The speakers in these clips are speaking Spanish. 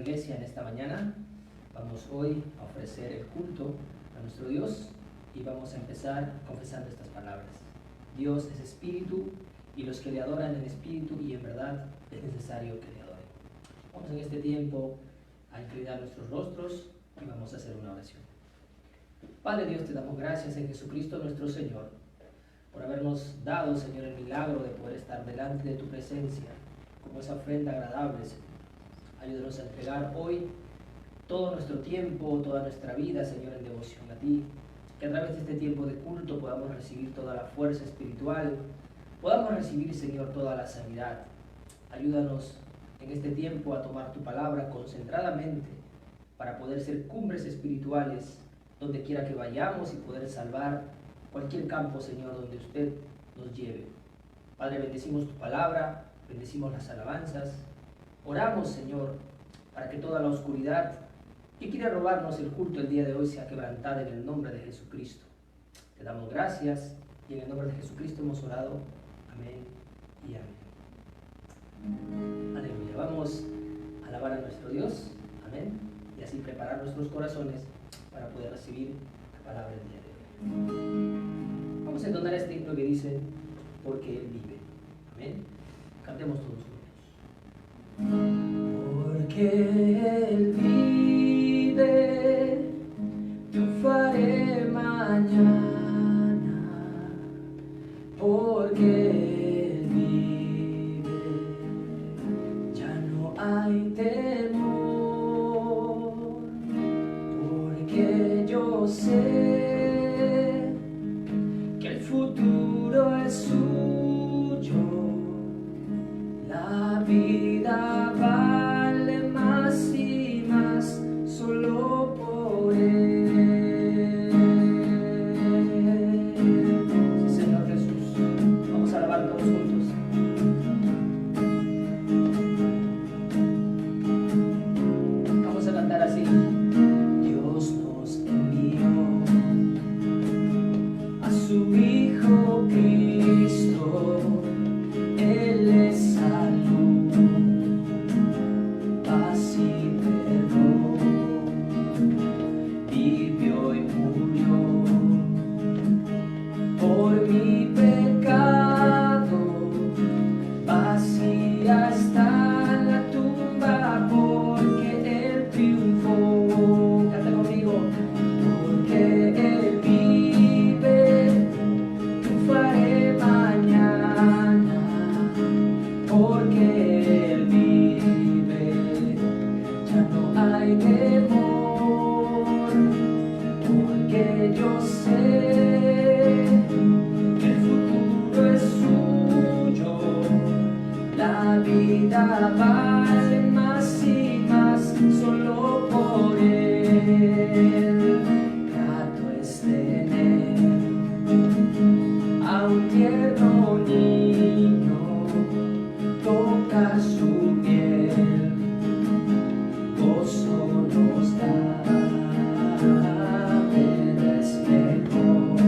iglesia, en esta mañana vamos hoy a ofrecer el culto a nuestro Dios y vamos a empezar confesando estas palabras. Dios es espíritu y los que le adoran en espíritu y en verdad es necesario que le adoren. Vamos en este tiempo a inclinar nuestros rostros y vamos a hacer una oración. Padre Dios, te damos gracias en Jesucristo nuestro Señor por habernos dado, Señor, el milagro de poder estar delante de tu presencia como esa ofrenda agradable, Señor. Ayúdanos a entregar hoy todo nuestro tiempo, toda nuestra vida, Señor, en devoción a ti. Que a través de este tiempo de culto podamos recibir toda la fuerza espiritual, podamos recibir, Señor, toda la sanidad. Ayúdanos en este tiempo a tomar tu palabra concentradamente para poder ser cumbres espirituales donde quiera que vayamos y poder salvar cualquier campo, Señor, donde usted nos lleve. Padre, bendecimos tu palabra, bendecimos las alabanzas. Oramos, Señor, para que toda la oscuridad que quiere robarnos el culto el día de hoy sea quebrantada en el nombre de Jesucristo. Te damos gracias y en el nombre de Jesucristo hemos orado. Amén y amén. Aleluya. Vamos a alabar a nuestro Dios. Amén. Y así preparar nuestros corazones para poder recibir la palabra del día de hoy. Vamos a entonar este himno que dice, porque Él vive. Amén. Cantemos todos juntos. Porque Él vive, triunfaré mañana. Porque Él vive, ya no hay temor. Porque yo sé que el futuro es suyo. La vida vale más y más solo por Él. Sí, Señor Jesús, vamos a alabar todos juntos. Vamos a cantar así. Dios nos envió a su Hijo Cristo. Él es salud, paz y perdón, vivió y murió por mi pecado. Vacía está la tumba porque Él triunfó. Canta conmigo. Porque Él vive, triunfaré mañana. Porque Él vive, ya no hay temor. Porque yo sé que el futuro es suyo. La vida vale más y más solo por Él. Grato es tener a un tierno niño, toca su piel, gozo nos da, es mejor.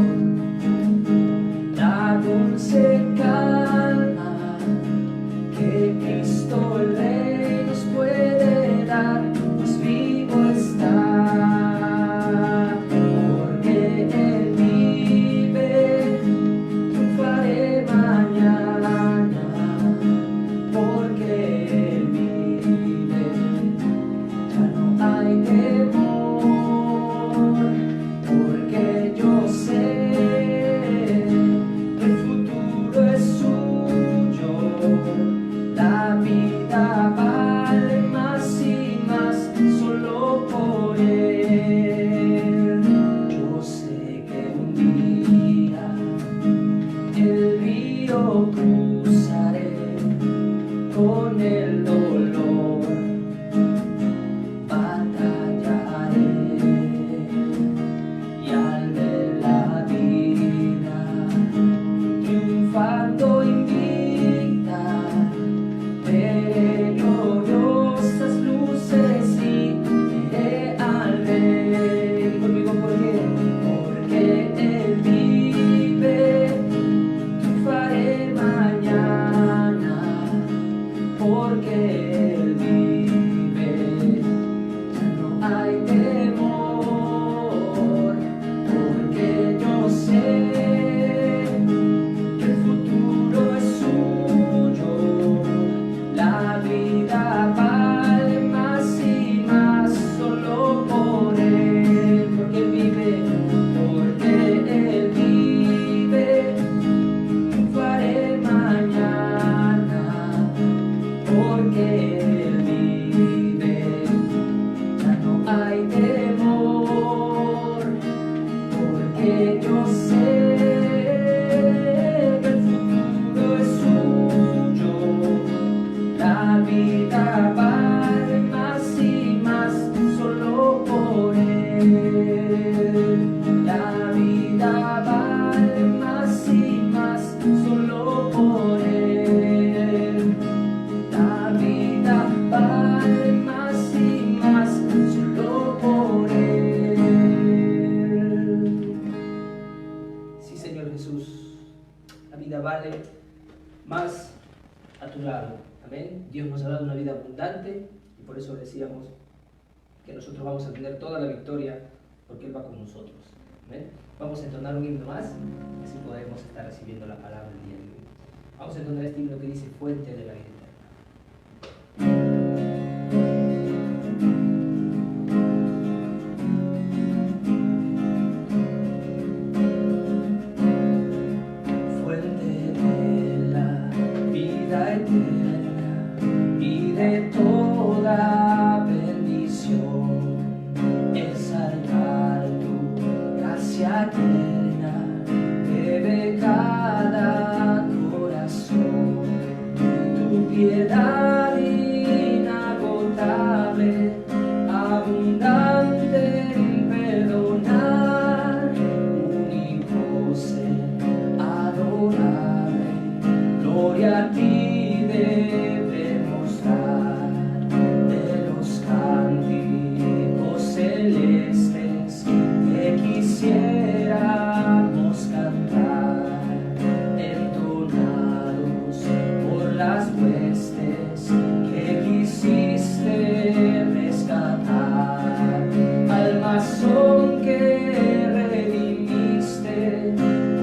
La dulce calma que Cristo el Rey nos puede dar, pues vivo está. Porque Él vive, triunfaré mañana. Porque Él vive, ya no hay temor. Porque yo sé que el futuro es suyo. La vida vale más y más solo por Él. Yo sé que un día el río cruzaré con el dolor, batallaré y al ver la vida triunfando invicta, veré gloriosas luces y veré al Rey. Conmigo, porque Él vive, triunfaré mañana. Padre, más a tu lado. Amén. Dios nos ha dado una vida abundante y por eso decíamos que nosotros vamos a tener toda la victoria porque Él va con nosotros. Amén. Vamos a entonar un himno más, así podemos estar recibiendo la palabra el día de hoy. Vamos a entonar este himno que dice Fuente de la vida eterna. Piedad inagotable, abundante en perdonar, único ser adorable, gloria a ti debemos dar, de los cánticos celestes que quisiéramos cantar, entonados por las huestes que quisiste rescatar, alma son que redimiste,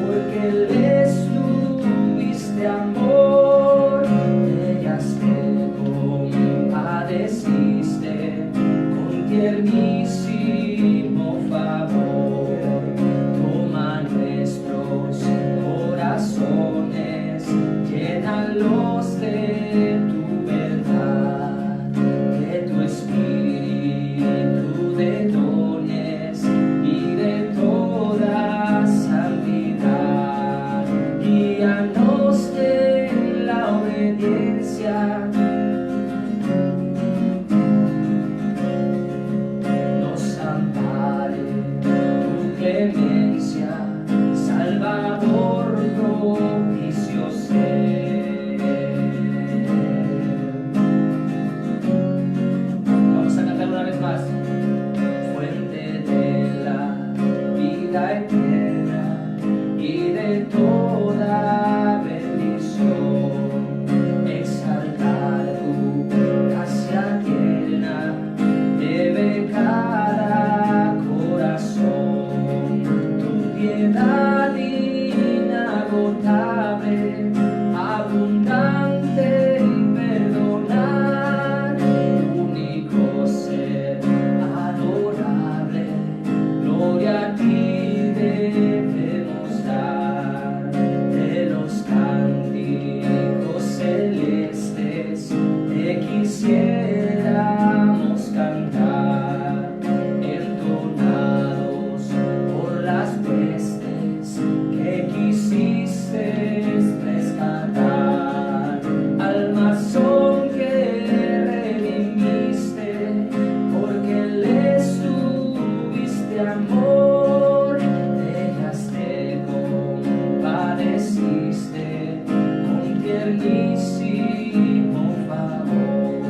porque les tuviste amor, ellas te compadeciste con tiernísimo favor. Toma nuestros corazones, llénalos de tu verdad, de tu espíritu, de dones y de toda santidad. Guíanos en la obediencia, nos ampare tu clemencia, Salvador propicio ser. Vamos a cantar una vez más. Fuente de la vida eterna y de toda bendición, exaltar tu gracia tierna debe cada corazón, tu piedad inagotable, abundante en perdonar, único ser adorable, gloria a ti debemos dar, de los cánticos celestes que quisiéramos cantar, entonados por las huestes que quisiste rescatar, almas son que redimiste, porque les tuviste amor, ellas te compadeciste con tiernísimo favor.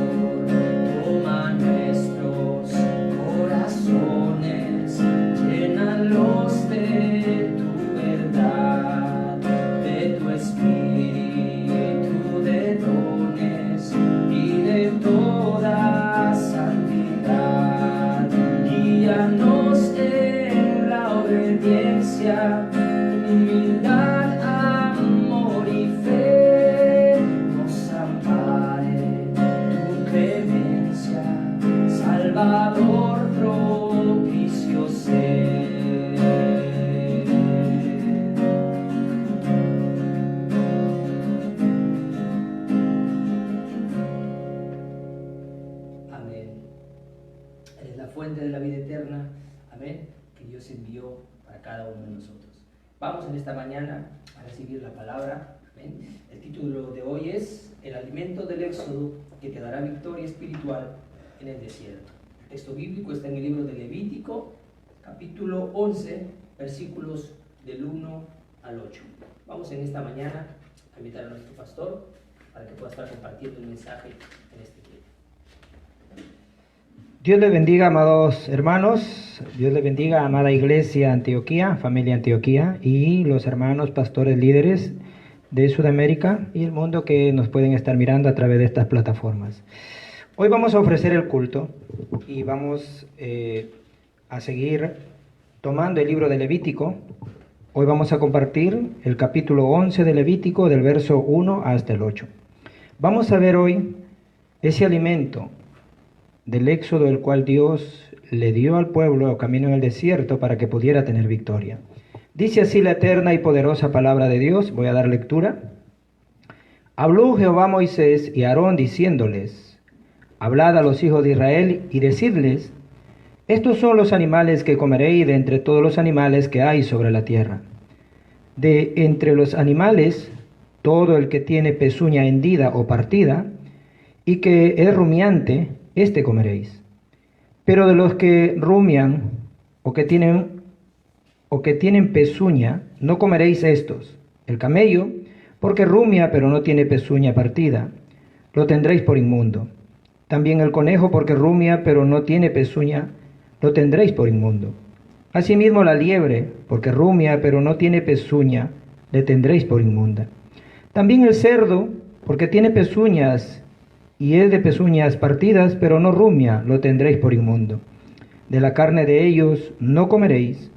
Toma nuestros corazones, llénalos de tu verdad, de tu espíritu, de dones y de toda santidad. Guíanos en la obediencia, humildad, amor y fe, nos ampare tu clemencia, Salvador propicio ser. Amén. Eres la fuente de la vida eterna, amén, que Dios envió para cada uno de nosotros. Vamos en esta mañana a recibir la palabra, amén. El título de hoy es El alimento del éxodo que te dará victoria espiritual en el desierto. El texto bíblico está en el libro de Levítico, capítulo 11, versículos del 1 al 8. Vamos en esta mañana a invitar a nuestro pastor para que pueda estar compartiendo el mensaje en este tiempo. Dios les bendiga, amados hermanos. Dios les bendiga, amada iglesia Antioquía, familia Antioquía, y los hermanos pastores líderes de Sudamérica y el mundo que nos pueden estar mirando a través de estas plataformas. Hoy vamos a ofrecer el culto y vamos a seguir tomando el libro de Levítico. Hoy vamos a compartir el capítulo 11 de Levítico, del verso 1 hasta el 8. Vamos a ver hoy ese alimento del éxodo, el cual Dios le dio al pueblo camino en el desierto para que pudiera tener victoria. Dice así la eterna y poderosa palabra de Dios. Voy a dar lectura. Habló Jehová a Moisés y a Aarón diciéndoles: hablad a los hijos de Israel y decidles: estos son los animales que comeréis de entre todos los animales que hay sobre la tierra. De entre los animales, todo el que tiene pezuña hendida o partida, y que es rumiante, éste comeréis. Pero de los que rumian o que tienen pezuña, no comeréis estos. El camello, porque rumia pero no tiene pezuña partida, lo tendréis por inmundo. También el conejo, porque rumia pero no tiene pezuña, lo tendréis por inmundo. Asimismo la liebre, porque rumia pero no tiene pezuña, le tendréis por inmunda. También el cerdo, porque tiene pezuñas y es de pezuñas partidas, pero no rumia, lo tendréis por inmundo. De la carne de ellos no comeréis,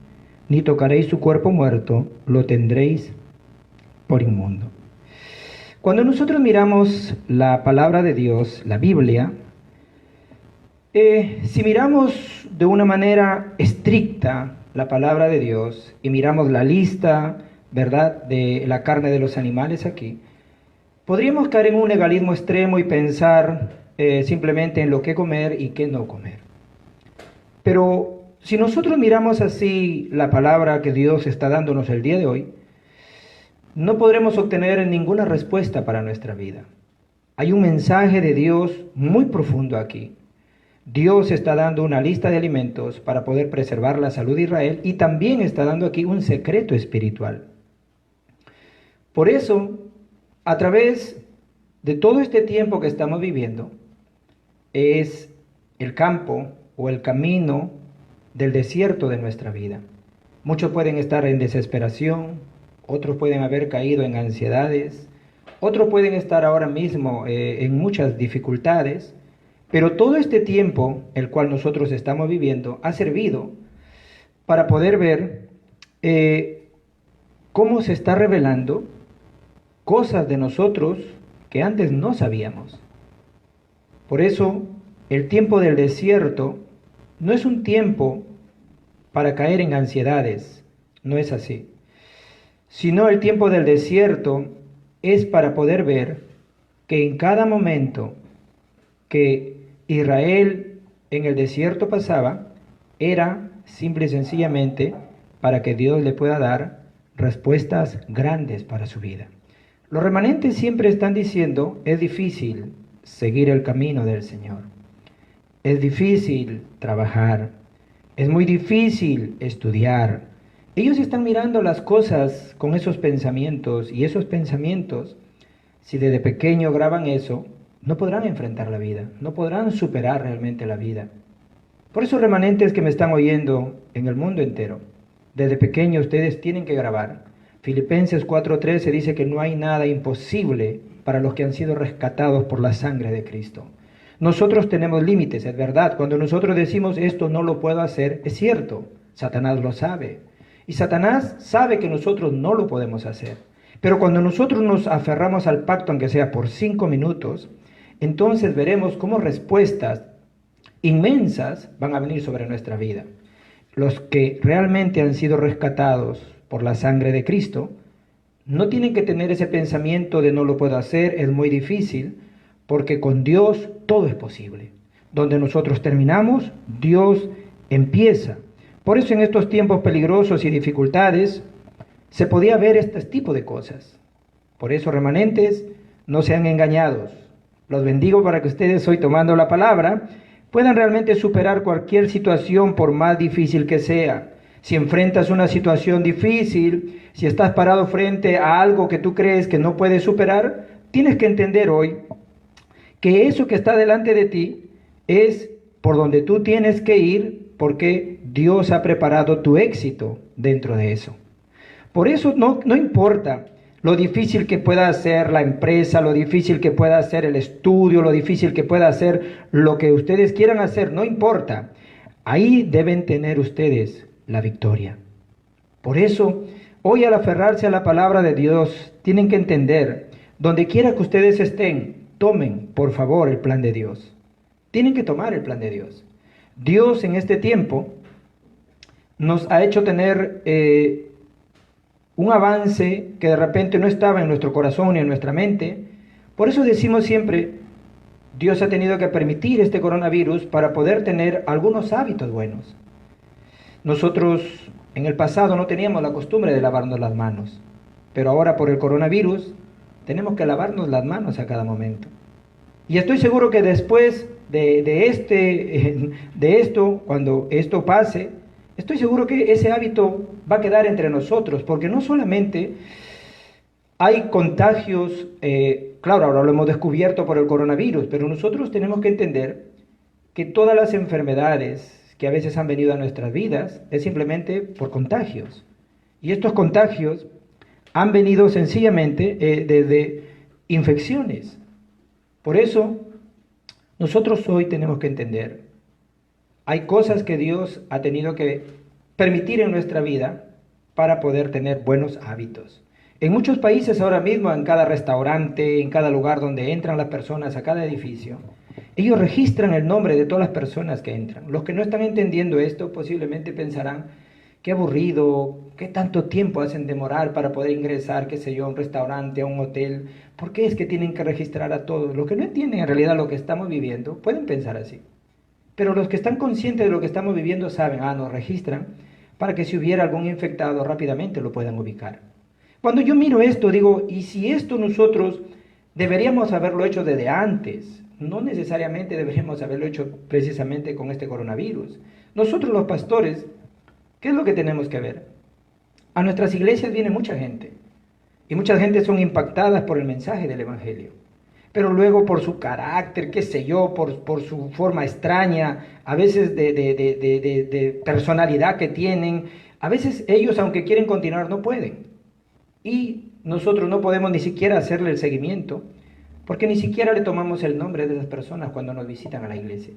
ni tocaréis su cuerpo muerto, lo tendréis por inmundo. Cuando nosotros miramos la palabra de Dios, la Biblia, si miramos de una manera estricta la palabra de Dios y miramos la lista, ¿verdad?, de la carne de los animales aquí, podríamos caer en un legalismo extremo y pensar simplemente en lo que comer y qué no comer. Pero si nosotros miramos así la palabra que Dios está dándonos el día de hoy, no podremos obtener ninguna respuesta para nuestra vida. Hay un mensaje de Dios muy profundo aquí. Dios está dando una lista de alimentos para poder preservar la salud de Israel y también está dando aquí un secreto espiritual. Por eso, a través de todo este tiempo que estamos viviendo, es el campo o el camino del desierto de nuestra vida. Muchos pueden estar en desesperación, otros pueden haber caído en ansiedades, otros pueden estar ahora mismo en muchas dificultades, pero todo este tiempo, el cual nosotros estamos viviendo, ha servido para poder ver cómo se está revelando cosas de nosotros que antes no sabíamos. Por eso, el tiempo del desierto no es un tiempo para caer en ansiedades, no es así. Sino el tiempo del desierto es para poder ver que en cada momento que Israel en el desierto pasaba, era simple y sencillamente para que Dios le pueda dar respuestas grandes para su vida. Los remanentes siempre están diciendo: es difícil seguir el camino del Señor. Es difícil trabajar. Es muy difícil estudiar. Ellos están mirando las cosas con esos pensamientos, y esos pensamientos, si desde pequeño graban eso, no podrán enfrentar la vida, no podrán superar realmente la vida. Por eso, remanentes que me están oyendo en el mundo entero, desde pequeño ustedes tienen que grabar. Filipenses 4:13 dice que no hay nada imposible para los que han sido rescatados por la sangre de Cristo. Nosotros tenemos límites, es verdad. Cuando nosotros decimos esto no lo puedo hacer, es cierto. Satanás lo sabe. Y Satanás sabe que nosotros no lo podemos hacer. Pero cuando nosotros nos aferramos al pacto, aunque sea por 5 minutos, entonces veremos cómo respuestas inmensas van a venir sobre nuestra vida. Los que realmente han sido rescatados por la sangre de Cristo no tienen que tener ese pensamiento de no lo puedo hacer, es muy difícil, porque con Dios todo es posible. Donde nosotros terminamos, Dios empieza. Por eso en estos tiempos peligrosos y dificultades se podía ver este tipo de cosas. Por eso, remanentes, no sean engañados. Los bendigo para que ustedes, hoy tomando la palabra, puedan realmente superar cualquier situación, por más difícil que sea. Si enfrentas una situación difícil, si estás parado frente a algo que tú crees que no puedes superar, tienes que entender hoy que eso que está delante de ti es por donde tú tienes que ir, porque Dios ha preparado tu éxito dentro de eso. Por eso no importa lo difícil que pueda ser la empresa, lo difícil que pueda ser el estudio, lo difícil que pueda ser lo que ustedes quieran hacer, no importa. Ahí deben tener ustedes la victoria. Por eso, hoy al aferrarse a la palabra de Dios, tienen que entender, donde quiera que ustedes estén, tomen, por favor, el plan de Dios. Tienen que tomar el plan de Dios. Dios en este tiempo nos ha hecho tener un avance que de repente no estaba en nuestro corazón ni en nuestra mente. Por eso decimos siempre, Dios ha tenido que permitir este coronavirus para poder tener algunos hábitos buenos. Nosotros en el pasado no teníamos la costumbre de lavarnos las manos, pero ahora por el coronavirus tenemos que lavarnos las manos a cada momento. Y estoy seguro que después de esto, cuando esto pase, estoy seguro que ese hábito va a quedar entre nosotros, porque no solamente hay contagios, claro, ahora lo hemos descubierto por el coronavirus, pero nosotros tenemos que entender que todas las enfermedades que a veces han venido a nuestras vidas es simplemente por contagios. Y estos contagios han venido sencillamente desde infecciones. Por eso, nosotros hoy tenemos que entender, hay cosas que Dios ha tenido que permitir en nuestra vida para poder tener buenos hábitos. En muchos países ahora mismo, en cada restaurante, en cada lugar donde entran las personas, a cada edificio, ellos registran el nombre de todas las personas que entran. Los que no están entendiendo esto posiblemente pensarán, qué aburrido, qué tanto tiempo hacen demorar para poder ingresar, qué sé yo, a un restaurante, a un hotel. ¿Por qué es que tienen que registrar a todos? Los que no entienden en realidad lo que estamos viviendo pueden pensar así. Pero los que están conscientes de lo que estamos viviendo saben, nos registran para que si hubiera algún infectado rápidamente lo puedan ubicar. Cuando yo miro esto digo, ¿y si esto nosotros deberíamos haberlo hecho desde antes? No necesariamente deberíamos haberlo hecho precisamente con este coronavirus. Nosotros los pastores, ¿qué es lo que tenemos que ver? A nuestras iglesias viene mucha gente y muchas gentes son impactadas por el mensaje del evangelio. Pero luego por su carácter, qué sé yo, por su forma extraña, a veces de personalidad que tienen, a veces ellos aunque quieren continuar no pueden. Y nosotros no podemos ni siquiera hacerle el seguimiento, porque ni siquiera le tomamos el nombre de esas personas cuando nos visitan a la iglesia.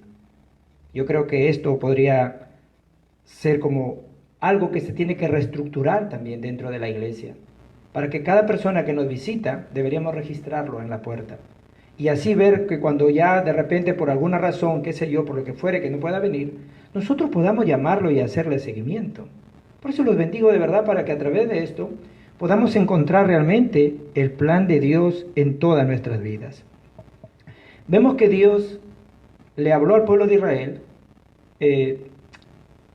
Yo creo que esto podría ser como algo que se tiene que reestructurar también dentro de la iglesia, para que cada persona que nos visita deberíamos registrarlo en la puerta. Y así ver que cuando ya de repente por alguna razón, qué sé yo, por lo que fuere que no pueda venir, nosotros podamos llamarlo y hacerle seguimiento. Por eso los bendigo de verdad para que a través de esto podamos encontrar realmente el plan de Dios en todas nuestras vidas. Vemos que Dios le habló al pueblo de Israel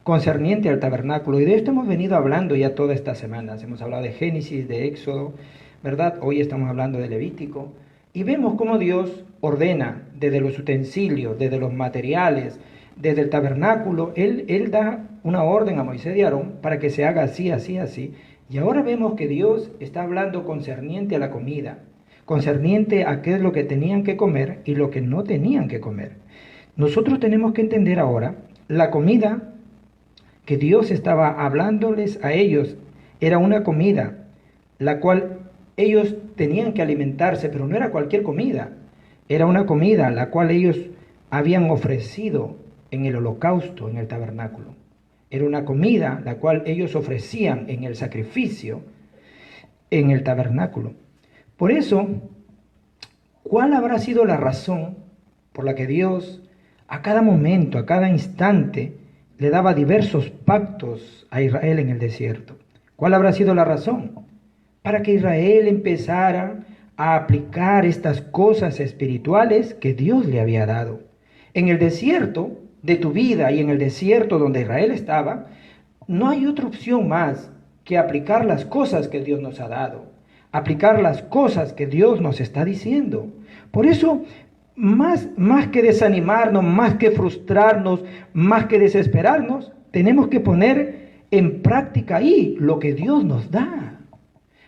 concerniente al tabernáculo, y de esto hemos venido hablando ya todas estas semanas. Hemos hablado de Génesis, de Éxodo, ¿verdad? Hoy estamos hablando de Levítico. Y vemos cómo Dios ordena desde los utensilios, desde los materiales, desde el tabernáculo. Él da una orden a Moisés y Aarón para que se haga así, así, así. Y ahora vemos que Dios está hablando concerniente a la comida, concerniente a qué es lo que tenían que comer y lo que no tenían que comer. Nosotros tenemos que entender ahora, la comida que Dios estaba hablándoles a ellos era una comida la cual ellos tenían que alimentarse, pero no era cualquier comida. Era una comida la cual ellos habían ofrecido en el holocausto, en el tabernáculo. Era una comida la cual ellos ofrecían en el sacrificio, en el tabernáculo. Por eso, ¿cuál habrá sido la razón por la que Dios a cada momento, a cada instante, le daba diversos pactos a Israel en el desierto? ¿Cuál habrá sido la razón? Para que Israel empezara a aplicar estas cosas espirituales que Dios le había dado. En el desierto de tu vida y en el desierto donde Israel estaba, no hay otra opción más que aplicar las cosas que Dios nos ha dado, aplicar las cosas que Dios nos está diciendo. Por eso, más que desanimarnos, más que frustrarnos, más que desesperarnos, tenemos que poner en práctica ahí lo que Dios nos da.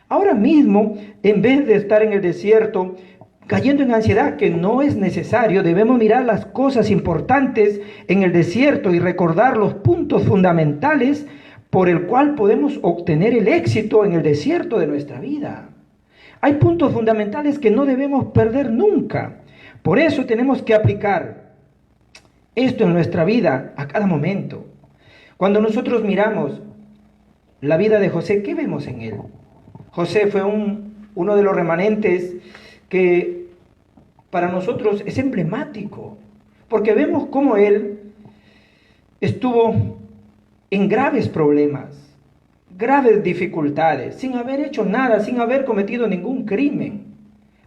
Ahora mismo, en vez de estar en el desierto cayendo en ansiedad, que no es necesario, debemos mirar las cosas importantes en el desierto y recordar los puntos fundamentales por el cual podemos obtener el éxito en el desierto de nuestra vida. Hay puntos fundamentales que no debemos perder nunca. Por eso tenemos que aplicar esto en nuestra vida a cada momento. Cuando nosotros miramos la vida de José, ¿qué vemos en él? José fue uno de los remanentes que para nosotros es emblemático, porque vemos cómo él estuvo en graves problemas, graves dificultades, sin haber hecho nada, sin haber cometido ningún crimen.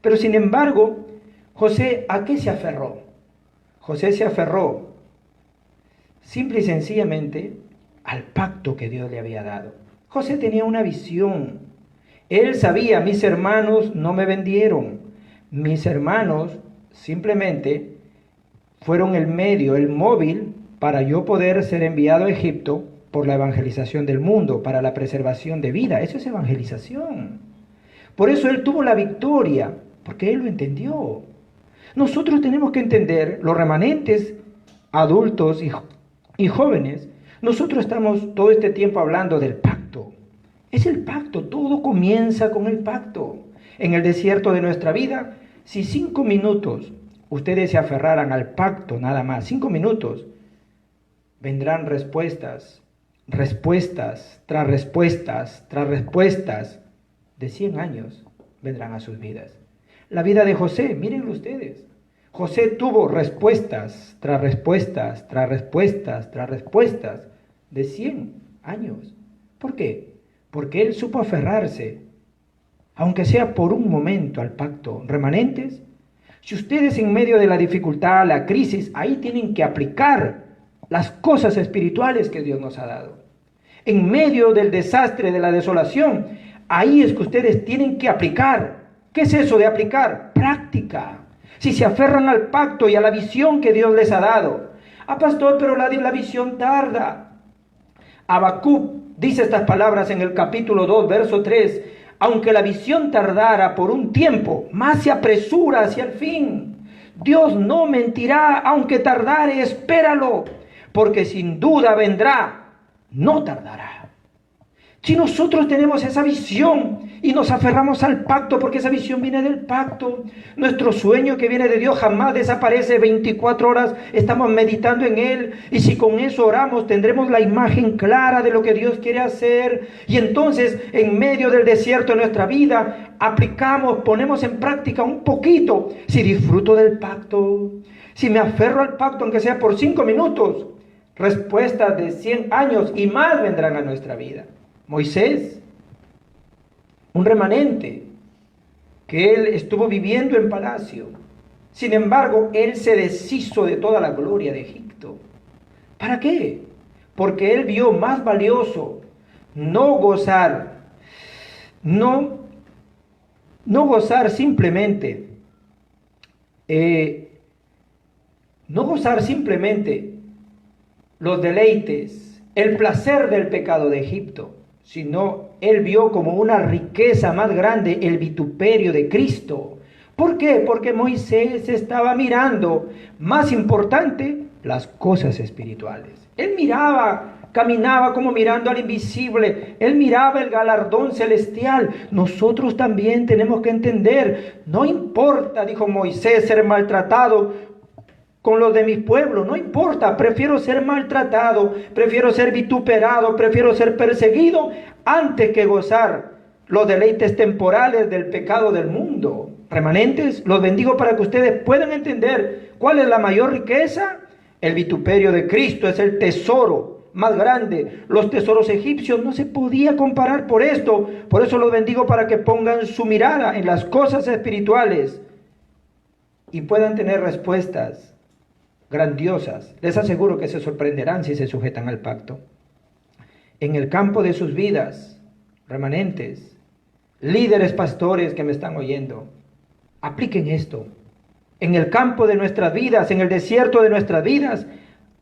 Pero sin embargo, José, ¿a qué se aferró? José se aferró simple y sencillamente al pacto que Dios le había dado. José tenía una visión. Él sabía, mis hermanos no me vendieron. Mis hermanos simplemente fueron el medio, el móvil, para yo poder ser enviado a Egipto por la evangelización del mundo, para la preservación de vida. Eso es evangelización. Por eso él tuvo la victoria, porque él lo entendió. Nosotros tenemos que entender, los remanentes adultos y jóvenes, nosotros estamos todo este tiempo hablando del pacto. Es el pacto, todo comienza con el pacto. En el desierto de nuestra vida, si 5 minutos ustedes se aferraran al pacto nada más, 5 minutos, vendrán respuestas tras respuestas de 100 años vendrán a sus vidas. La vida de José, mírenlo ustedes. José tuvo respuestas tras respuestas de 100 años. ¿Por qué? Porque él supo aferrarse, aunque sea por un momento, al pacto. Remanentes, si ustedes en medio de la dificultad, la crisis, ahí tienen que aplicar las cosas espirituales que Dios nos ha dado. En medio del desastre, de la desolación, ahí es que ustedes tienen que aplicar. ¿Qué es eso de aplicar? Práctica. Si se aferran al pacto y a la visión que Dios les ha dado. Pastor, pero la visión tarda. Habacuc dice estas palabras en el capítulo 2, verso 3. Aunque la visión tardara por un tiempo, más se apresura hacia el fin. Dios no mentirá, aunque tardare, espéralo, porque sin duda vendrá, no tardará. Si nosotros tenemos esa visión y nos aferramos al pacto, porque esa visión viene del pacto, nuestro sueño que viene de Dios jamás desaparece. 24 horas estamos meditando en Él, y si con eso oramos tendremos la imagen clara de lo que Dios quiere hacer, y entonces en medio del desierto de nuestra vida aplicamos, ponemos en práctica un poquito. Si disfruto del pacto, si me aferro al pacto aunque sea por 5 minutos, respuestas de 100 años y más vendrán a nuestra vida. Moisés, un remanente, que él estuvo viviendo en palacio. Sin embargo, él se deshizo de toda la gloria de Egipto. ¿Para qué? Porque él vio más valioso no gozar simplemente los deleites, el placer del pecado de Egipto, sino él vio como una riqueza más grande el vituperio de Cristo. ¿Por qué? Porque Moisés estaba mirando, más importante, las cosas espirituales. Él miraba, caminaba como mirando al invisible. Él miraba el galardón celestial. Nosotros también tenemos que entender, no importa, dijo Moisés, ser maltratado con los de mi pueblo, no importa, prefiero ser maltratado, prefiero ser vituperado, prefiero ser perseguido antes que gozar los deleites temporales del pecado del mundo. Remanentes, los bendigo para que ustedes puedan entender cuál es la mayor riqueza. El vituperio de Cristo es el tesoro más grande. Los tesoros egipcios no se podía comparar por esto. Por eso los bendigo para que pongan su mirada en las cosas espirituales y puedan tener respuestas grandiosas. Les aseguro que se sorprenderán si se sujetan al pacto. En el campo de sus vidas, remanentes, líderes, pastores que me están oyendo, apliquen esto. En el campo de nuestras vidas, en el desierto de nuestras vidas,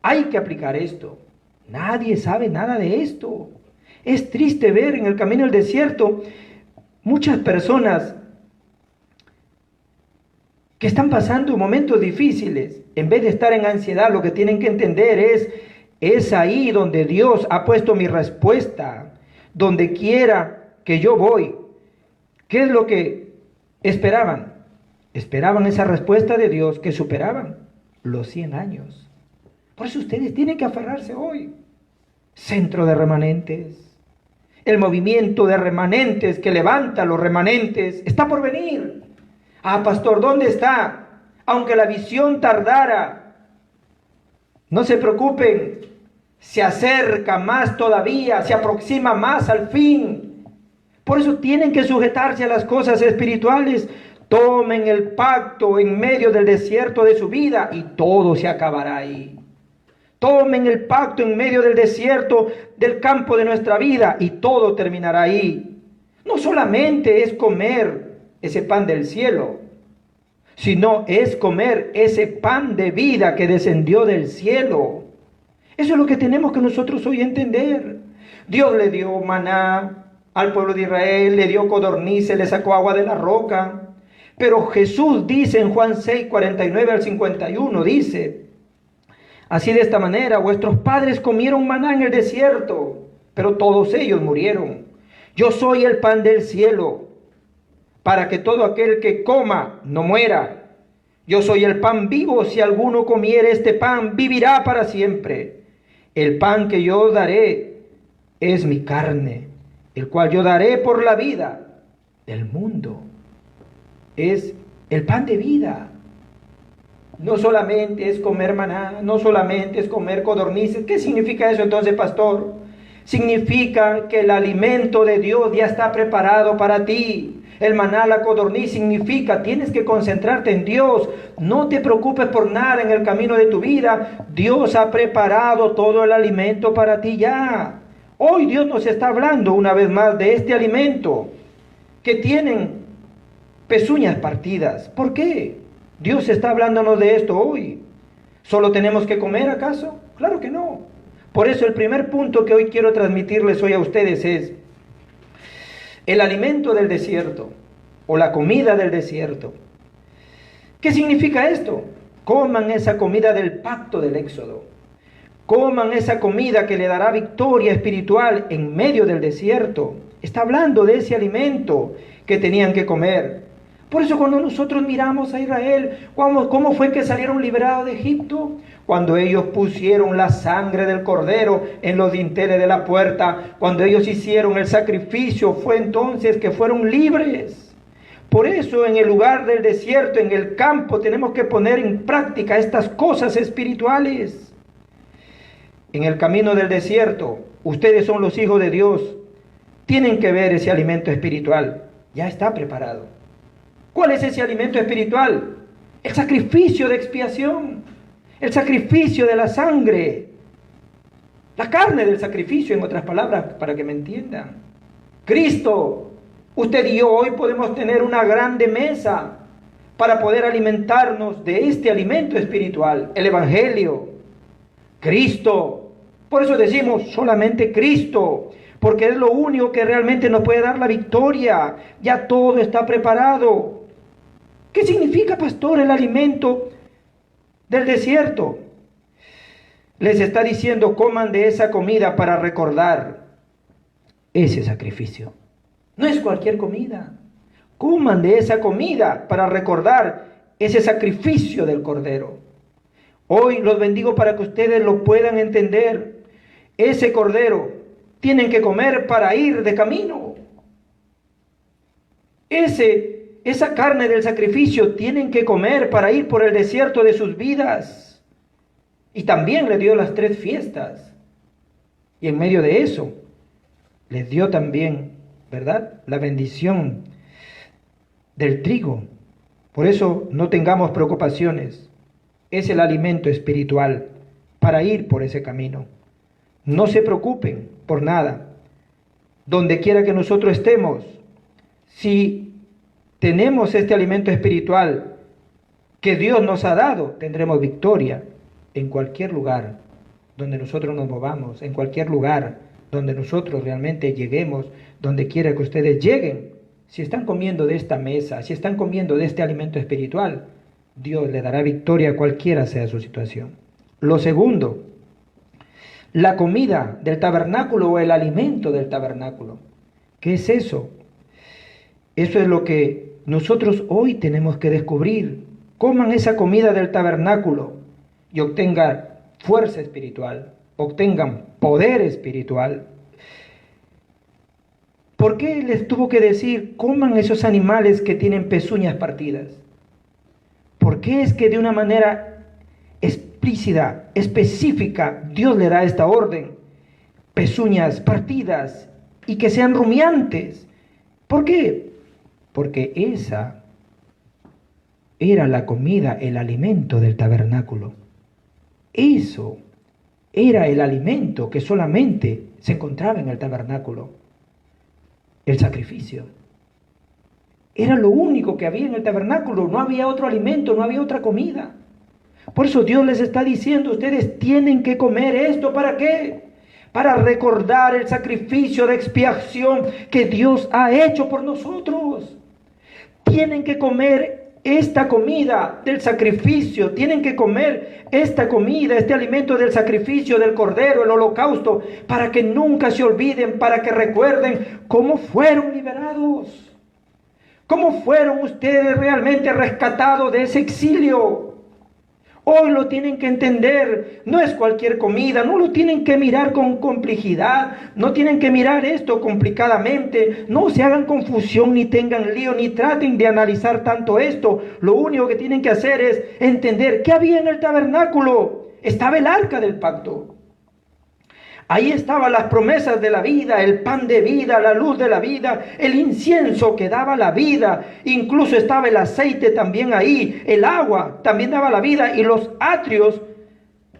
hay que aplicar esto. Nadie sabe nada de esto. Es triste ver en el camino del desierto muchas personas que están pasando momentos difíciles. En vez de estar en ansiedad, lo que tienen que entender es ahí donde Dios ha puesto mi respuesta, donde quiera que yo voy. ¿Qué es lo que esperaban esa respuesta de Dios que superaban los 100 años. Por eso ustedes tienen que aferrarse hoy. Centro de remanentes. El movimiento de remanentes que levanta los remanentes está por venir. Ah, pastor, ¿dónde está? Aunque la visión tardara, no se preocupen, se acerca más todavía, se aproxima más al fin. Por eso tienen que sujetarse a las cosas espirituales. Tomen el pacto en medio del desierto de su vida y todo se acabará ahí. Tomen el pacto en medio del desierto del campo de nuestra vida y todo terminará ahí. No solamente es comer ese pan del cielo, sino es comer ese pan de vida que descendió del cielo. Eso es lo que tenemos que nosotros hoy entender. Dios le dio maná al pueblo de Israel, le dio codornices, le sacó agua de la roca. Pero Jesús dice en Juan 6, 49 al 51, dice: así de esta manera vuestros padres comieron maná en el desierto, pero todos ellos murieron. Yo soy el pan del cielo, para que todo aquel que coma no muera. Yo soy el pan vivo, si alguno comiere este pan, vivirá para siempre. El pan que yo daré es mi carne, el cual yo daré por la vida del mundo. Es el pan de vida. No solamente es comer maná, no solamente es comer codornices. ¿Qué significa eso entonces, pastor? Significa que el alimento de Dios ya está preparado para ti. El maná, la codorniz significa, tienes que concentrarte en Dios. No te preocupes por nada en el camino de tu vida. Dios ha preparado todo el alimento para ti ya. Hoy Dios nos está hablando una vez más de este alimento que tienen pezuñas partidas. ¿Por qué? Dios está hablándonos de esto hoy. ¿Solo tenemos que comer acaso? Claro que no. Por eso el primer punto que hoy quiero transmitirles hoy a ustedes es el alimento del desierto o la comida del desierto. ¿Qué significa esto? Coman esa comida del pacto del Éxodo. Coman esa comida que le dará victoria espiritual en medio del desierto. Está hablando de ese alimento que tenían que comer. Por eso cuando nosotros miramos a Israel, ¿cómo fue que salieron liberados de Egipto? Cuando ellos pusieron la sangre del cordero en los dinteles de la puerta, cuando ellos hicieron el sacrificio, fue entonces que fueron libres. Por eso en el lugar del desierto, en el campo, tenemos que poner en práctica estas cosas espirituales. En el camino del desierto, ustedes son los hijos de Dios, tienen que ver ese alimento espiritual, ya está preparado. ¿Cuál es ese alimento espiritual? El sacrificio de expiación, el sacrificio de la sangre, la carne del sacrificio, en otras palabras, para que me entiendan. Cristo, usted y yo hoy podemos tener una grande mesa para poder alimentarnos de este alimento espiritual, el Evangelio, Cristo. Por eso decimos solamente Cristo, porque es lo único que realmente nos puede dar la victoria. Ya todo está preparado. ¿Qué significa, pastor, el alimento del desierto? Les está diciendo, coman de esa comida para recordar ese sacrificio. No es cualquier comida. Coman de esa comida para recordar ese sacrificio del cordero. Hoy los bendigo para que ustedes lo puedan entender. Ese cordero tienen que comer para ir de camino. Esa carne del sacrificio tienen que comer para ir por el desierto de sus vidas. Y también les dio las 3 fiestas. Y en medio de eso, les dio también, ¿verdad?, la bendición del trigo. Por eso no tengamos preocupaciones. Es el alimento espiritual para ir por ese camino. No se preocupen por nada. Donde quiera que nosotros estemos, si tenemos este alimento espiritual que Dios nos ha dado, tendremos victoria en cualquier lugar donde nosotros nos movamos, en cualquier lugar donde nosotros realmente lleguemos, donde quiera que ustedes lleguen. Si están comiendo de esta mesa, si están comiendo de este alimento espiritual, Dios le dará victoria a cualquiera sea su situación. Lo segundo, la comida del tabernáculo o el alimento del tabernáculo. ¿Qué es eso? Eso es lo que nosotros hoy tenemos que descubrir: coman esa comida del tabernáculo y obtengan fuerza espiritual, obtengan poder espiritual. ¿Por qué les tuvo que decir coman esos animales que tienen pezuñas partidas? ¿Por qué es que de una manera explícita, específica, Dios le da esta orden? Pezuñas partidas y que sean rumiantes. ¿Por qué? Porque esa era la comida, el alimento del tabernáculo. Eso era el alimento que solamente se encontraba en el tabernáculo. El sacrificio. Era lo único que había en el tabernáculo. No había otro alimento, no había otra comida. Por eso Dios les está diciendo: ustedes tienen que comer esto. ¿Para qué? Para recordar el sacrificio de expiación que Dios ha hecho por nosotros. Tienen que comer esta comida del sacrificio, tienen que comer esta comida, este alimento del sacrificio del cordero, el holocausto, para que nunca se olviden, para que recuerden cómo fueron liberados, cómo fueron ustedes realmente rescatados de ese exilio. Hoy lo tienen que entender, no es cualquier comida, no lo tienen que mirar con complejidad, no tienen que mirar esto complicadamente, no se hagan confusión ni tengan lío, ni traten de analizar tanto esto. Lo único que tienen que hacer es entender qué había en el tabernáculo. Estaba el arca del pacto. Ahí estaban las promesas de la vida, el pan de vida, la luz de la vida, el incienso que daba la vida, incluso estaba el aceite también ahí, el agua también daba la vida y los atrios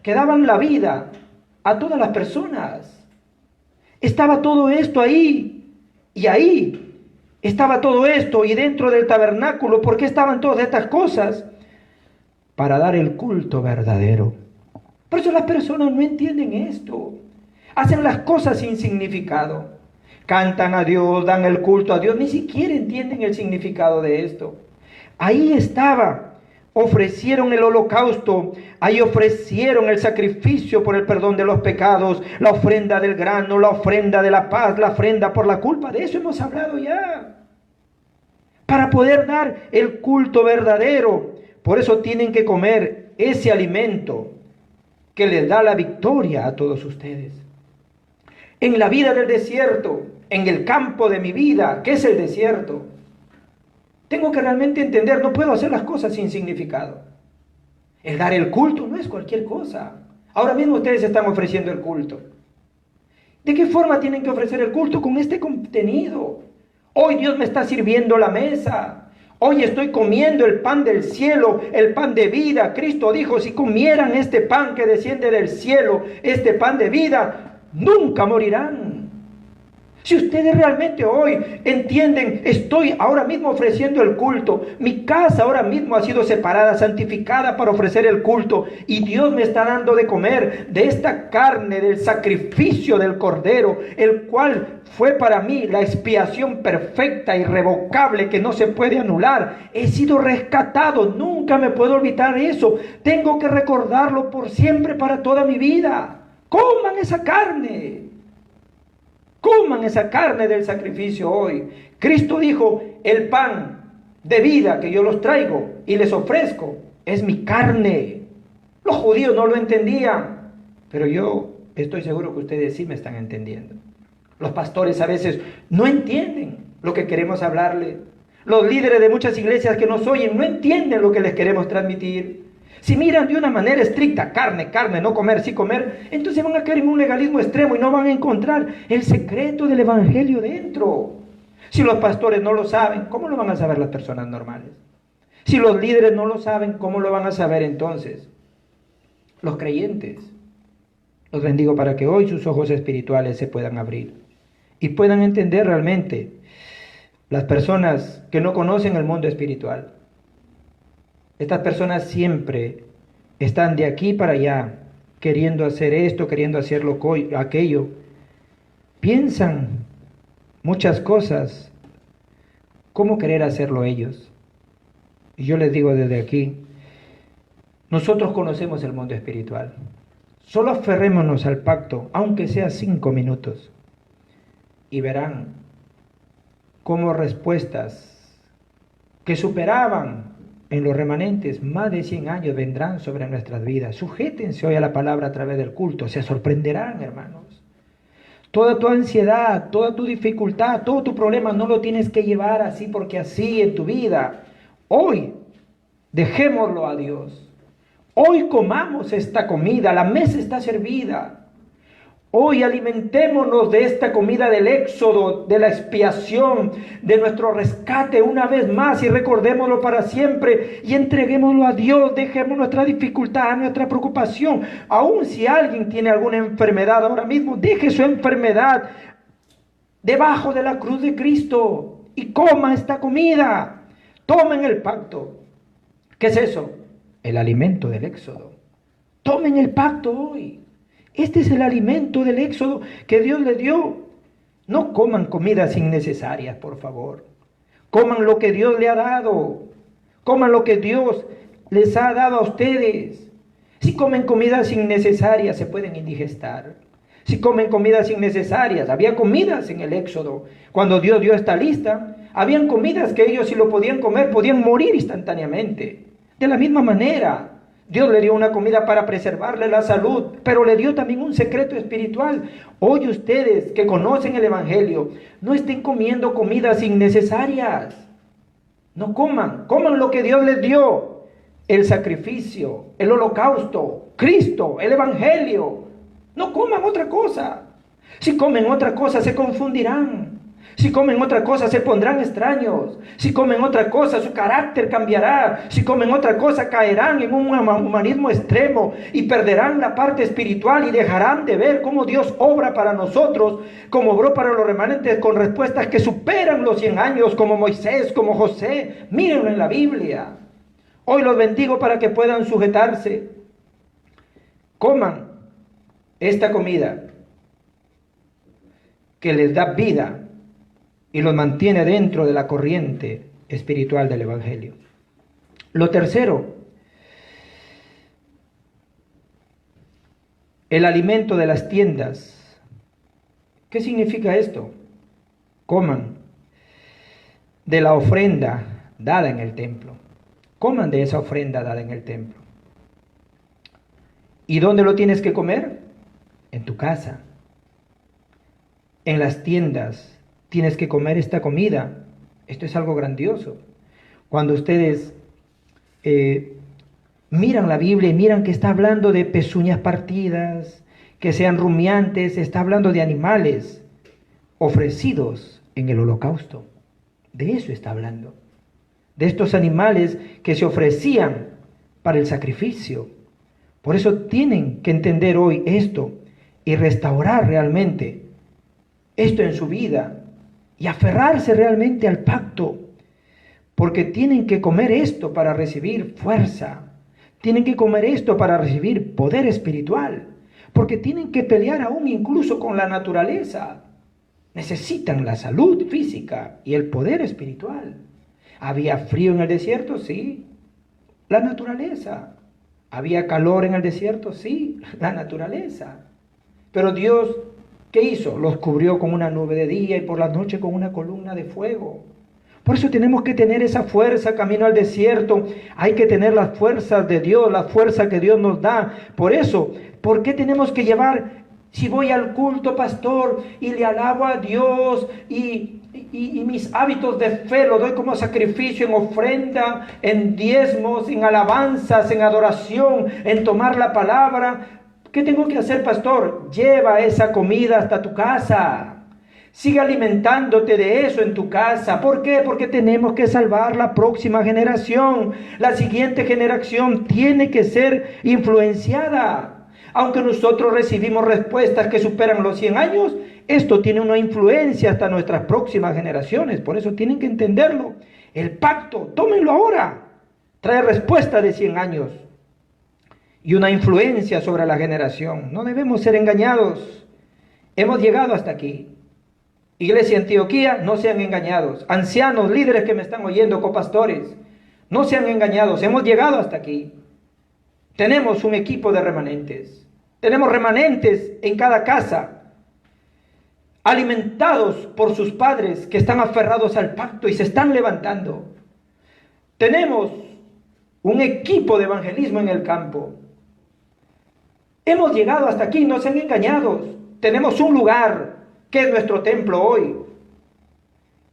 que daban la vida a todas las personas. Estaba todo esto ahí y ahí estaba todo esto y dentro del tabernáculo. ¿Por qué estaban todas estas cosas? Para dar el culto verdadero. Por eso las personas no entienden esto. Hacen las cosas sin significado. Cantan a Dios, dan el culto a Dios, ni siquiera entienden el significado de esto. Ahí estaba, ofrecieron el holocausto, ahí ofrecieron el sacrificio por el perdón de los pecados, la ofrenda del grano, la ofrenda de la paz, la ofrenda por la culpa. De eso hemos hablado ya. Para poder dar el culto verdadero, por eso tienen que comer ese alimento que les da la victoria a todos ustedes. En la vida del desierto, en el campo de mi vida, ¿qué es el desierto? Tengo que realmente entender, no puedo hacer las cosas sin significado. El dar el culto no es cualquier cosa. Ahora mismo ustedes están ofreciendo el culto. ¿De qué forma tienen que ofrecer el culto? Con este contenido. Hoy Dios me está sirviendo la mesa. Hoy estoy comiendo el pan del cielo, el pan de vida. Cristo dijo, si comieran este pan que desciende del cielo, este pan de vida, nunca morirán. Si ustedes realmente hoy entienden, estoy ahora mismo ofreciendo el culto, mi casa ahora mismo ha sido separada, santificada para ofrecer el culto, y Dios me está dando de comer de esta carne, del sacrificio del cordero, el cual fue para mí la expiación perfecta, irrevocable, que no se puede anular. He sido rescatado, nunca me puedo olvidar eso. Tengo que recordarlo por siempre, para toda mi vida. Coman esa carne. Coman esa carne del sacrificio hoy. Cristo dijo, el pan de vida que yo los traigo y les ofrezco es mi carne. Los judíos no lo entendían, pero yo estoy seguro que ustedes sí me están entendiendo. Los pastores a veces no entienden lo que queremos hablarle. Los líderes de muchas iglesias que nos oyen no entienden lo que les queremos transmitir. Si miran de una manera estricta, carne, carne, no comer, sí comer, entonces van a caer en un legalismo extremo y no van a encontrar el secreto del evangelio dentro. Si los pastores no lo saben, ¿cómo lo van a saber las personas normales? Si los líderes no lo saben, ¿cómo lo van a saber entonces los creyentes? Los bendigo para que hoy sus ojos espirituales se puedan abrir y puedan entender realmente las personas que no conocen el mundo espiritual. Estas personas siempre están de aquí para allá, queriendo hacer esto, queriendo hacer aquello. Piensan muchas cosas, cómo querer hacerlo ellos. Y yo les digo desde aquí, nosotros conocemos el mundo espiritual. Solo aferrémonos al pacto, aunque sea 5 minutos, y verán cómo respuestas que superaban en los remanentes más de 100 años vendrán sobre nuestras vidas. Sujétense hoy a la palabra a través del culto. Se sorprenderán, hermanos. Toda tu ansiedad, toda tu dificultad, todo tu problema no lo tienes que llevar así porque así en tu vida. Hoy dejémoslo a Dios. Hoy comamos esta comida. La mesa está servida. Hoy alimentémonos de esta comida del éxodo, de la expiación, de nuestro rescate una vez más y recordémoslo para siempre y entreguémoslo a Dios. Dejemos nuestra dificultad, nuestra preocupación. Aun si alguien tiene alguna enfermedad ahora mismo, deje su enfermedad debajo de la cruz de Cristo y coma esta comida. Tomen el pacto. ¿Qué es eso? El alimento del éxodo. Tomen el pacto hoy. Este es el alimento del éxodo que Dios le dio. No coman comidas innecesarias, por favor. Coman lo que Dios le ha dado. Coman lo que Dios les ha dado a ustedes. Si comen comidas innecesarias, se pueden indigestar. Si comen comidas innecesarias, había comidas en el éxodo. Cuando Dios dio esta lista, habían comidas que ellos, si lo podían comer, podían morir instantáneamente. De la misma manera, Dios le dio una comida para preservarle la salud, pero le dio también un secreto espiritual. Hoy ustedes que conocen el Evangelio, no estén comiendo comidas innecesarias. No coman lo que Dios les dio. El sacrificio, el holocausto, Cristo, el Evangelio. No coman otra cosa. Si comen otra cosa se confundirán. Si comen otra cosa se pondrán extraños. Si comen otra cosa su carácter cambiará. Si comen otra cosa caerán en un humanismo extremo y perderán la parte espiritual y dejarán de ver cómo Dios obra para nosotros, como obró para los remanentes con respuestas que superan los 100 años, como Moisés, como José. Mírenlo en la Biblia. Hoy los bendigo para que puedan sujetarse. Coman esta comida que les da vida y los mantiene dentro de la corriente espiritual del Evangelio. Lo tercero, el alimento de las tiendas. ¿Qué significa esto? Coman de la ofrenda dada en el templo. Coman de esa ofrenda dada en el templo. ¿Y dónde lo tienes que comer? En tu casa. En las tiendas tienes que comer esta comida. Esto es algo grandioso. Cuando ustedes miran la Biblia y miran que está hablando de pezuñas partidas, que sean rumiantes, está hablando de animales ofrecidos en el holocausto. De eso está hablando. De estos animales que se ofrecían para el sacrificio. Por eso tienen que entender hoy esto y restaurar realmente esto en su vida y aferrarse realmente al pacto, porque tienen que comer esto para recibir fuerza, tienen que comer esto para recibir poder espiritual, porque tienen que pelear aún incluso con la naturaleza. Necesitan la salud física y el poder espiritual. ¿Había frío en el desierto? Sí, la naturaleza. ¿Había calor en el desierto? Sí, la naturaleza. Pero Dios, ¿qué hizo? Los cubrió con una nube de día y por la noche con una columna de fuego. Por eso tenemos que tener esa fuerza camino al desierto. Hay que tener las fuerzas de Dios, la fuerza que Dios nos da. Por eso, ¿por qué tenemos que llevar? Si voy al culto, pastor, y le alabo a Dios y mis hábitos de fe lo doy como sacrificio, en ofrenda, en diezmos, en alabanzas, en adoración, en tomar la palabra. ¿Qué tengo que hacer, pastor? Lleva esa comida hasta tu casa. Sigue alimentándote de eso en tu casa. ¿Por qué? Porque tenemos que salvar la próxima generación. La siguiente generación tiene que ser influenciada. Aunque nosotros recibimos respuestas que superan los 100 años, esto tiene una influencia hasta nuestras próximas generaciones. Por eso tienen que entenderlo. El pacto, tómenlo ahora. Trae respuesta de 100 años y una influencia sobre la generación. No debemos ser engañados. Hemos llegado hasta aquí. Iglesia Antioquía, no sean engañados. Ancianos, líderes que me están oyendo, copastores, no sean engañados. Hemos llegado hasta aquí. Tenemos un equipo de remanentes. Tenemos remanentes en cada casa, alimentados por sus padres que están aferrados al pacto y se están levantando. Tenemos un equipo de evangelismo en el campo. Hemos llegado hasta aquí, no sean engañados. Tenemos un lugar que es nuestro templo hoy.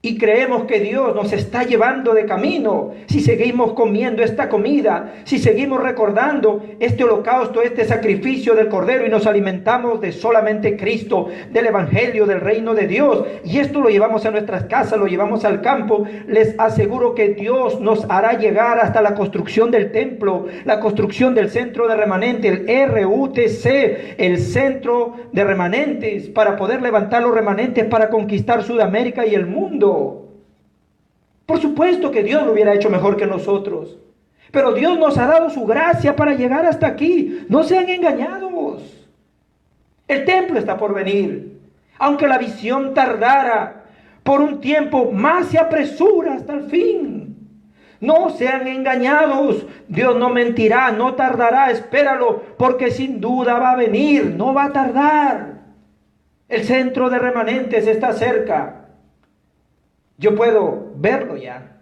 Y creemos que Dios nos está llevando de camino si seguimos comiendo esta comida, si seguimos recordando este holocausto, este sacrificio del Cordero y nos alimentamos de solamente Cristo, del Evangelio, del reino de Dios. Y esto lo llevamos a nuestras casas, lo llevamos al campo. Les aseguro que Dios nos hará llegar hasta la construcción del templo, la construcción del centro de remanente, el RUTC, el centro de remanentes, para poder levantar los remanentes para conquistar Sudamérica y el mundo. Por supuesto que Dios lo hubiera hecho mejor que nosotros, pero Dios nos ha dado su gracia para llegar hasta aquí. No sean engañados. El templo está por venir. Aunque la visión tardara por un tiempo, más se apresura hasta el fin. No sean engañados. Dios no mentirá, no tardará. Espéralo, porque sin duda va a venir, no va a tardar. El centro de remanentes está cerca. Yo puedo verlo ya.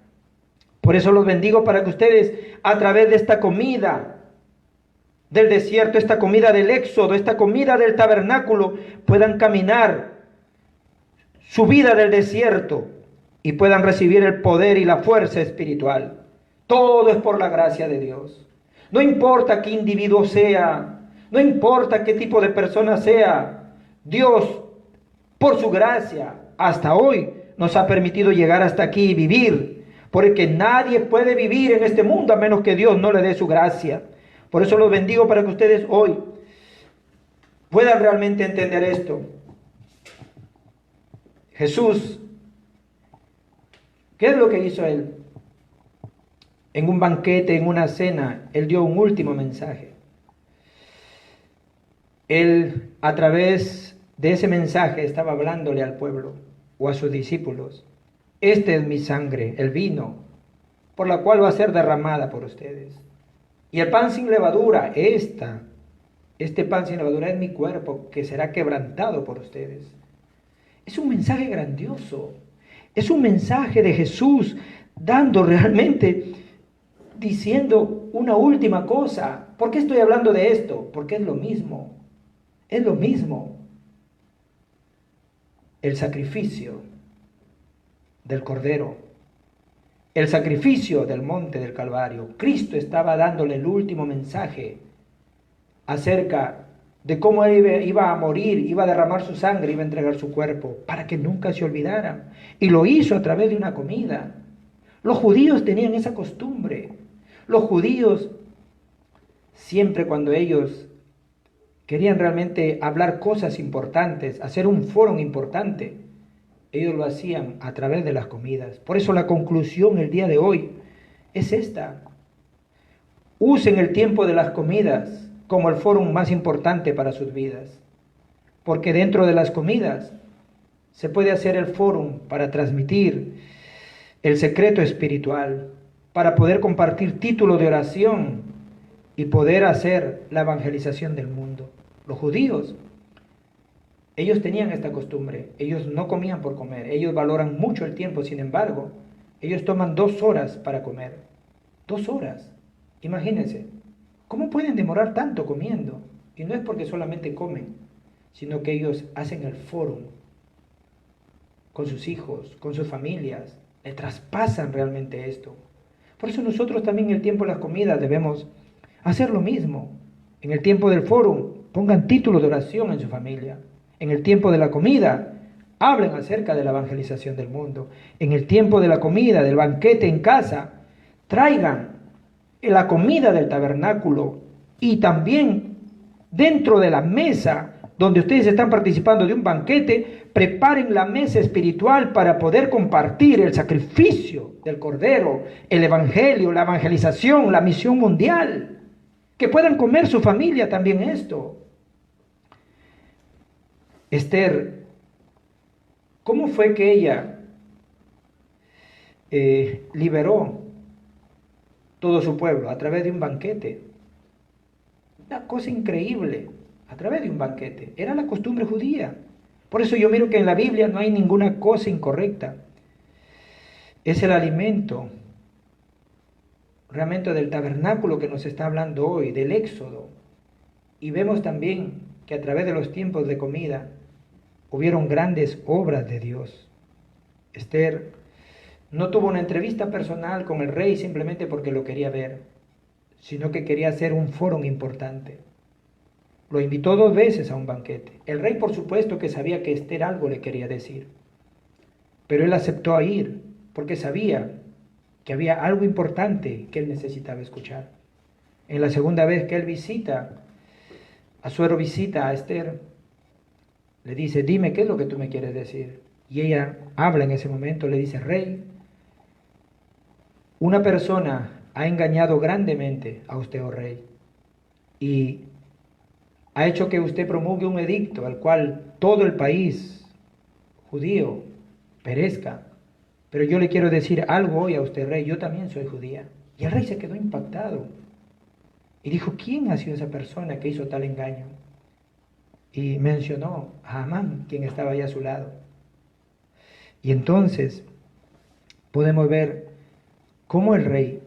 Por eso los bendigo para que ustedes, a través de esta comida del desierto, esta comida del éxodo, esta comida del tabernáculo, puedan caminar su vida del desierto y puedan recibir el poder y la fuerza espiritual. Todo es por la gracia de Dios. No importa qué individuo sea, no importa qué tipo de persona sea, Dios, por su gracia, hasta hoy, nos ha permitido llegar hasta aquí y vivir, porque nadie puede vivir en este mundo a menos que Dios no le dé su gracia. Por eso los bendigo para que ustedes hoy puedan realmente entender esto. Jesús, ¿qué es lo que hizo Él? En un banquete, en una cena, Él dio un último mensaje. Él, a través de ese mensaje, estaba hablándole al pueblo o a sus discípulos: esta es mi sangre, el vino, por la cual va a ser derramada por ustedes. Y el pan sin levadura, este pan sin levadura es mi cuerpo, que será quebrantado por ustedes. Es un mensaje grandioso, es un mensaje de Jesús dando realmente, diciendo una última cosa. ¿Por qué estoy hablando de esto? Porque es lo mismo, es lo mismo. El sacrificio del Cordero, el sacrificio del monte del Calvario. Cristo estaba dándole el último mensaje acerca de cómo Él iba a morir, iba a derramar su sangre, iba a entregar su cuerpo, para que nunca se olvidara. Y lo hizo a través de una comida. Los judíos tenían esa costumbre. Los judíos, siempre cuando ellos querían realmente hablar cosas importantes, hacer un foro importante, ellos lo hacían a través de las comidas. Por eso la conclusión el día de hoy es esta: usen el tiempo de las comidas como el foro más importante para sus vidas, porque dentro de las comidas se puede hacer el foro para transmitir el secreto espiritual, para poder compartir títulos de oración y poder hacer la evangelización del mundo. Los judíos, ellos tenían esta costumbre, ellos no comían por comer, ellos valoran mucho el tiempo. Sin embargo, ellos toman 2 horas para comer. 2 horas, imagínense, ¿cómo pueden demorar tanto comiendo? Y no es porque solamente comen, sino que ellos hacen el foro con sus hijos, con sus familias, le traspasan realmente esto. Por eso nosotros también en el tiempo de las comidas debemos hacer lo mismo. En el tiempo del foro, pongan títulos de oración en su familia. En el tiempo de la comida, hablen acerca de la evangelización del mundo. En el tiempo de la comida, del banquete en casa, traigan la comida del tabernáculo, y también dentro de la mesa donde ustedes están participando de un banquete, preparen la mesa espiritual para poder compartir el sacrificio del Cordero, el evangelio, la evangelización, la misión mundial. Que puedan comer su familia también esto. Esther, ¿cómo fue que ella liberó todo su pueblo? A través de un banquete. Una cosa increíble, a través de un banquete. Era la costumbre judía. Por eso yo miro que en la Biblia no hay ninguna cosa incorrecta. Es el alimento realmente del tabernáculo que nos está hablando hoy, del Éxodo. Y vemos también que a través de los tiempos de comida hubieron grandes obras de Dios. Esther no tuvo una entrevista personal con el rey simplemente porque lo quería ver, sino que quería hacer un foro importante. Lo invitó 2 veces a un banquete. El rey, por supuesto, que sabía que Esther algo le quería decir, pero él aceptó a ir porque sabía que había algo importante que él necesitaba escuchar. En la segunda vez que él Asuero visita a Esther, le dice: dime qué es lo que tú me quieres decir. Y ella habla en ese momento, le dice: rey, una persona ha engañado grandemente a usted, oh rey, y ha hecho que usted promulgue un edicto al cual todo el país judío perezca. Pero yo le quiero decir algo hoy a usted, rey, yo también soy judía. Y el rey se quedó impactado y dijo: ¿quién ha sido esa persona que hizo tal engaño? Y mencionó a Amán, quien estaba ahí a su lado. Y entonces podemos ver cómo el rey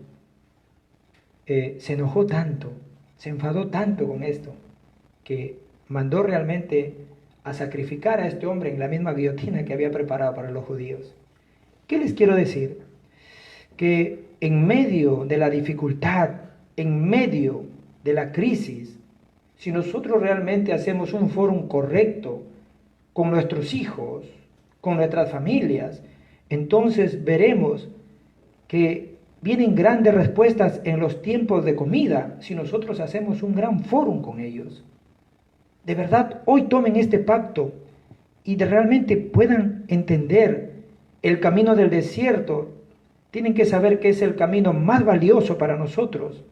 se enojó tanto, se enfadó tanto con esto, que mandó realmente a sacrificar a este hombre en la misma guillotina que había preparado para los judíos. ¿Qué les quiero decir? Que en medio de la dificultad, en medio de la crisis, si nosotros realmente hacemos un foro correcto con nuestros hijos, con nuestras familias, entonces veremos que vienen grandes respuestas en los tiempos de comida si nosotros hacemos un gran foro con ellos. De verdad, hoy tomen este pacto y realmente puedan entender el camino del desierto. Tienen que saber que es el camino más valioso para nosotros,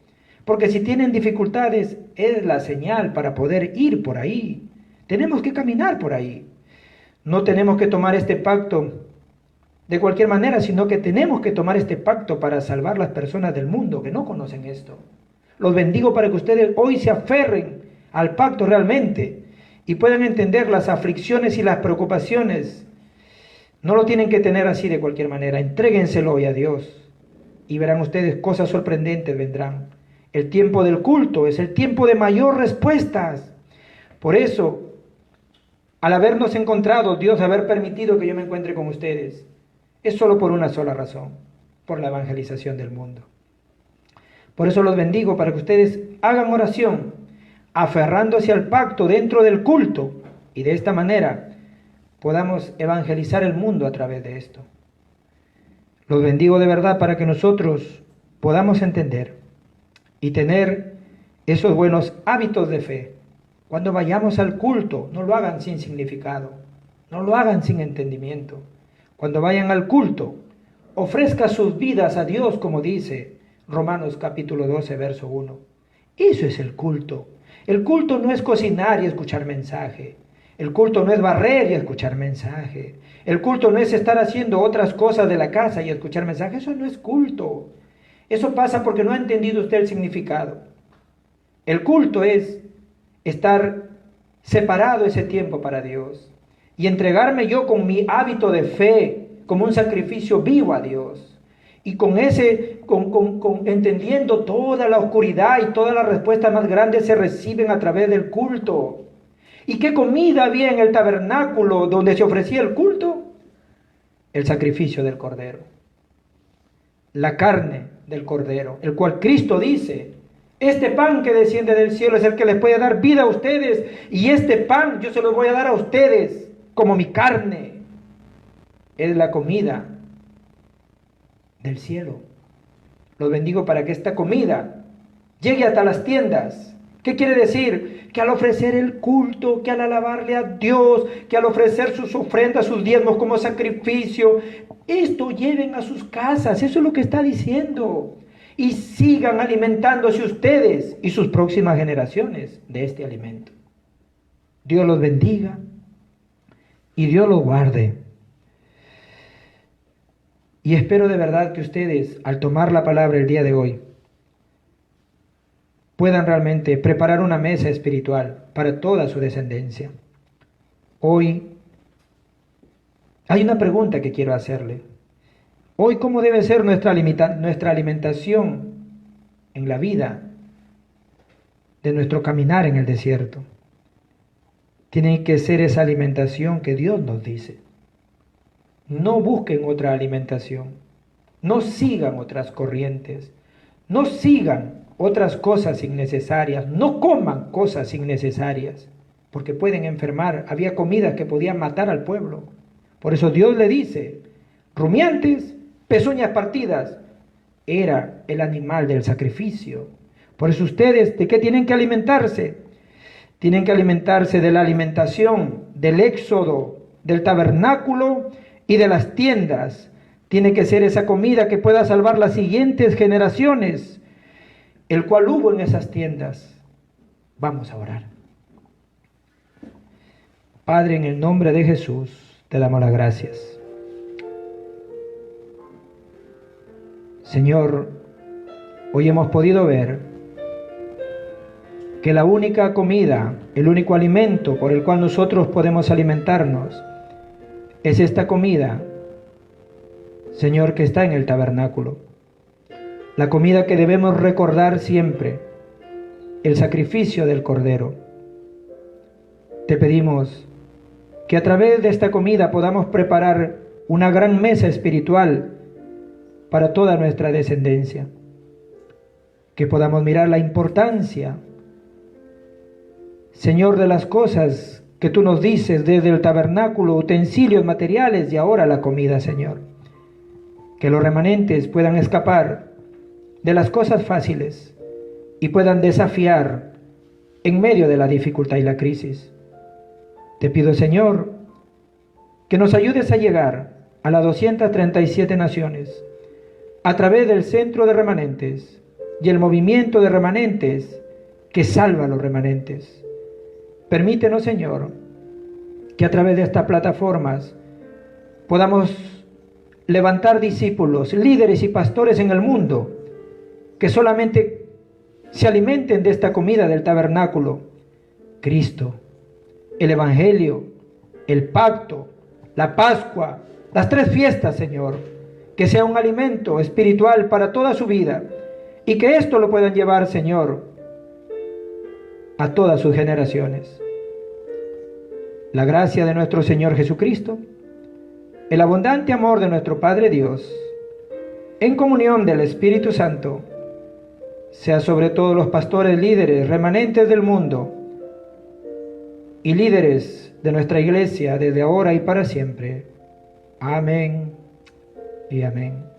porque si tienen dificultades es la señal para poder ir por ahí. Tenemos que caminar por ahí. No tenemos que tomar este pacto de cualquier manera, sino que tenemos que tomar este pacto para salvar las personas del mundo que no conocen esto. Los bendigo para que ustedes hoy se aferren al pacto realmente y puedan entender las aflicciones y las preocupaciones. No lo tienen que tener así de cualquier manera. Entréguenselo hoy a Dios y verán ustedes cosas sorprendentes vendrán. El tiempo del culto es el tiempo de mayor respuestas. Por eso, al habernos encontrado, Dios haber permitido que yo me encuentre con ustedes, es solo por una sola razón: por la evangelización del mundo. Por eso los bendigo para que ustedes hagan oración, aferrándose al pacto dentro del culto, y de esta manera podamos evangelizar el mundo a través de esto. Los bendigo de verdad para que nosotros podamos entender y tener esos buenos hábitos de fe. Cuando vayamos al culto, no lo hagan sin significado, no lo hagan sin entendimiento. Cuando vayan al culto, ofrezcan sus vidas a Dios, como dice Romanos capítulo 12, verso 1. Eso es el culto. El culto no es cocinar y escuchar mensaje. El culto no es barrer y escuchar mensaje. El culto no es estar haciendo otras cosas de la casa y escuchar mensaje. Eso no es culto. Eso pasa porque no ha entendido usted el significado. El culto es estar separado ese tiempo para Dios y entregarme yo con mi hábito de fe como un sacrificio vivo a Dios. Y con entendiendo toda la oscuridad y todas las respuestas más grandes se reciben a través del culto. ¿Y qué comida había en el tabernáculo donde se ofrecía el culto? El sacrificio del cordero, la carne del cordero, el cual Cristo dice: este pan que desciende del cielo es el que les puede dar vida a ustedes, y este pan yo se lo voy a dar a ustedes como mi carne. Es la comida del cielo. Los bendigo para que esta comida llegue hasta las tiendas. ¿Qué quiere decir? Que al ofrecer el culto, que al alabarle a Dios, que al ofrecer sus ofrendas, sus diezmos como sacrificio, esto lleven a sus casas. Eso es lo que está diciendo. Y sigan alimentándose ustedes y sus próximas generaciones de este alimento. Dios los bendiga y Dios los guarde. Y espero de verdad que ustedes, al tomar la palabra el día de hoy, puedan realmente preparar una mesa espiritual para toda su descendencia. Hoy hay una pregunta que quiero hacerle. Hoy, ¿cómo debe ser nuestra alimentación en la vida de nuestro caminar en el desierto. Tiene que ser esa alimentación que Dios nos dice. No busquen otra alimentación, no sigan otras corrientes, no sigan otras cosas innecesarias, no coman cosas innecesarias, porque pueden enfermar. Había comidas que podían matar al pueblo. Por eso Dios le dice, rumiantes, pezuñas partidas, era el animal del sacrificio. Por eso ustedes, ¿de qué tienen que alimentarse? Tienen que alimentarse de la alimentación, del éxodo, del tabernáculo y de las tiendas. Tiene que ser esa comida que pueda salvar las siguientes generaciones, el cual hubo en esas tiendas. Vamos a orar. Padre, en el nombre de Jesús, te damos las gracias. Señor, hoy hemos podido ver que la única comida, el único alimento por el cual nosotros podemos alimentarnos, es esta comida, Señor, que está en el tabernáculo. La comida que debemos recordar siempre, el sacrificio del Cordero. Te pedimos que a través de esta comida podamos preparar una gran mesa espiritual para toda nuestra descendencia. Que podamos mirar la importancia, Señor, de las cosas que tú nos dices desde el tabernáculo, utensilios materiales y ahora la comida, Señor. Que los remanentes puedan escapar de las cosas fáciles y puedan desafiar en medio de la dificultad y la crisis. Te pido, Señor, que nos ayudes a llegar a las 237 naciones a través del centro de remanentes y el movimiento de remanentes que salva a los remanentes. Permítenos, Señor, que a través de estas plataformas podamos levantar discípulos, líderes y pastores en el mundo que solamente se alimenten de esta comida del tabernáculo: Cristo, el Evangelio, el pacto, la Pascua, las 3 fiestas, Señor. Que sea un alimento espiritual para toda su vida y que esto lo puedan llevar, Señor, a todas sus generaciones. La gracia de nuestro Señor Jesucristo, el abundante amor de nuestro Padre Dios, en comunión del Espíritu Santo, sea sobre todos los pastores, líderes, remanentes del mundo y líderes de nuestra iglesia desde ahora y para siempre. Amén y amén.